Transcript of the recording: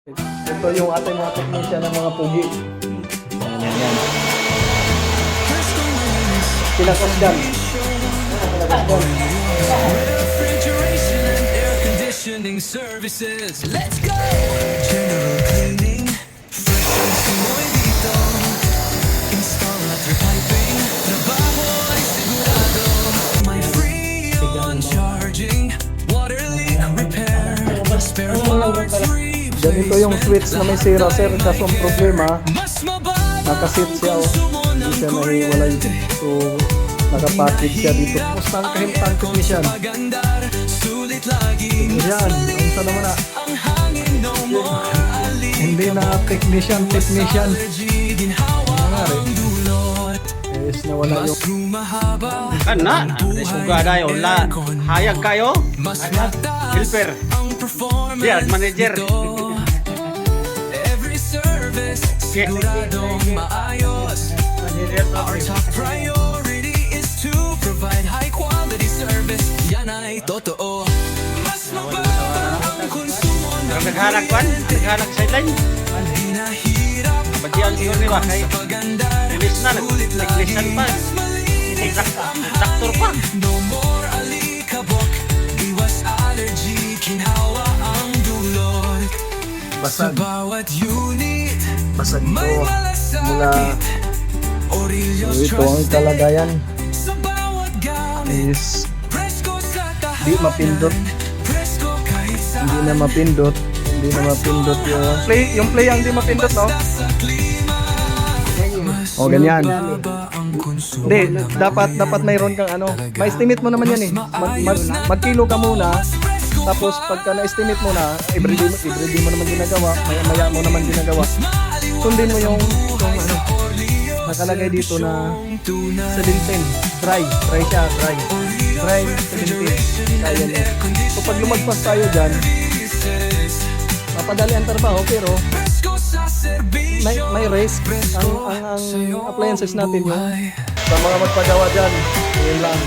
Ito yung ating mga technician ng mga pugi. Yan. Pinakos dyan. Refrigeration and air conditioning services. Let's go! General cleaning, fresh and simoy dito. Install at repiping, trabaho ay sigurado. My free on charging, water leak repair, spare parts free. Ganito yung switch na may sira, sir. Kaso ang problema, Mas mababa nakasit siya. Hindi siya nahiwalay. So, nakapackage siya dito. Tapos ang kahintang technician. magandar, sulit lagi. Yan, ang sa naman na. Ang hangin no more alis. Hindi na technician. Allergy, ginhawa ang dulot. Yes, nawala yung... Mas humahaba Kana, suga dayo la hayag kayo. mas mataas Helper. ang performance Yeah, manager. nito. Every service siguradong maayos. Our top priority is to provide high quality service. Yan ay totoo. Mas mababa ang konsumo ng Naghalag kwan, naghalag sideline. Di nahirap Badiyan siguro ni ba kay sa pagandar. Bilis na, Sulit nag-technician lagi, pa. mas malinis ang Traktor pa. No more alikabok, iwas allergy, kinhawa ang dulot. Sa Basag. bawat unit, Basag may ito. Mula... malasakit. Orillo's So, ito ang trusted. kalagayan. Sa bawat gamit, Is presko sa tahanan. di mapindot. Presko kahit saan. Hindi na mapindot. Hindi na mapindot yung play ang di mapindot, no? Sa klima, O, ganyan. mababa ang konsumo Hindi, ng dapat mayroon kang ano. Ma-estimate mo naman yan eh. Magkilo ka muna. Tapos pagka na-estimate mo na, everyday mo naman ginagawa, maya mo naman ginagawa. Sundin mo yung ano, nakalagay dito na 17. Try siya. Try 17. Kaya niya. So pag lumagpas tayo dyan, mapadali ang trabaho pero may risk ang appliances natin yung sa mga magpagawa dyan. Yun lang.